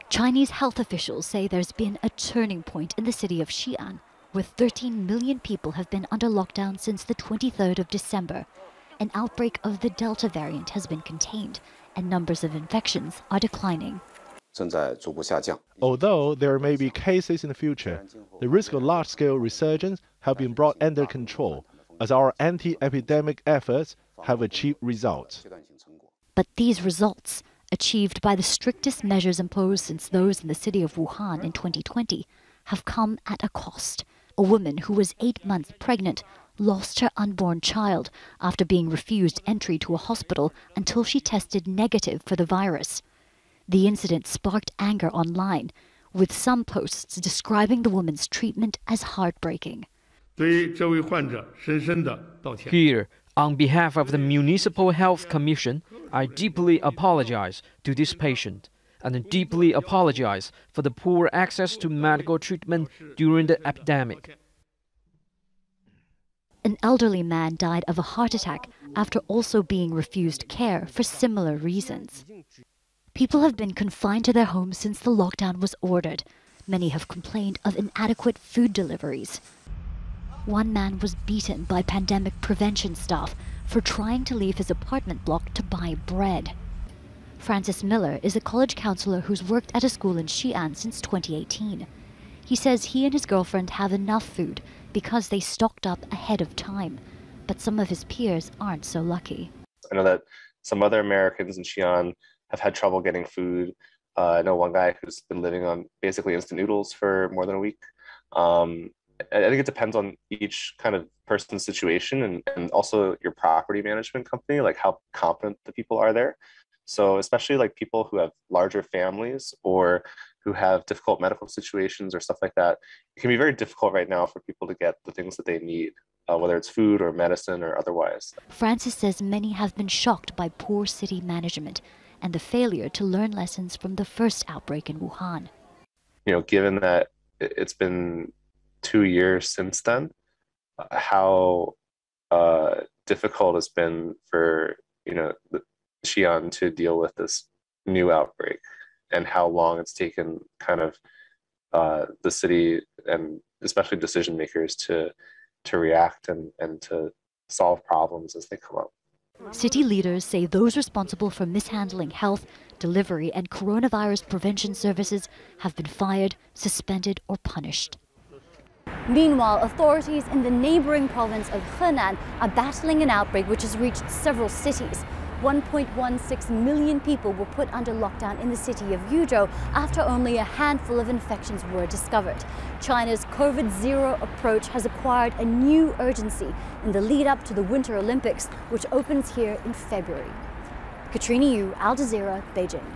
Chinese health officials say there's been a turning point in the city of Xi'an, where 13 million people have been under lockdown since the 23rd of December. An outbreak of the Delta variant has been contained, and numbers of infections are declining. Although there may be cases in the future, the risk of large-scale resurgence have been brought under control, as our anti-epidemic efforts have achieved results. But these results, achieved by the strictest measures imposed since those in the city of Wuhan in 2020, have come at a cost. A woman who was 8 months pregnant lost her unborn child after being refused entry to a hospital until she tested negative for the virus. The incident sparked anger online, with some posts describing the woman's treatment as heartbreaking. Here, on behalf of the Municipal Health Commission, I deeply apologize to this patient and deeply apologize for the poor access to medical treatment during the epidemic. An elderly man died of a heart attack after also being refused care for similar reasons. People have been confined to their homes since the lockdown was ordered. Many have complained of inadequate food deliveries. One man was beaten by pandemic prevention staff for trying to leave his apartment block to buy bread. Francis Miller is a college counselor who's worked at a school in Xi'an since 2018. He says he and his girlfriend have enough food because they stocked up ahead of time, but some of his peers aren't so lucky. I know that some other Americans in Xi'an have had trouble getting food. I know one guy who's been living on basically instant noodles for more than a week. I think it depends on each kind of person's situation and also your property management company, like how competent the people are there. So especially like people who have larger families or who have difficult medical situations or stuff like that, it can be very difficult right now for people to get the things that they need, whether it's food or medicine or otherwise. Francis says many have been shocked by poor city management and the failure to learn lessons from the first outbreak in Wuhan. You know, given that it's been 2 years since then, how difficult it's been for, Xi'an to deal with this new outbreak, and how long it's taken kind of the city and especially decision makers to react and to solve problems as they come up. City leaders say those responsible for mishandling health, delivery, and coronavirus prevention services have been fired, suspended, or punished. Meanwhile, authorities in the neighboring province of Henan are battling an outbreak which has reached several cities. 1.16 million people were put under lockdown in the city of Yuzhou after only a handful of infections were discovered. China's COVID-0 approach has acquired a new urgency in the lead-up to the Winter Olympics, which opens here in February. KATRINA, Al Jazeera, Beijing.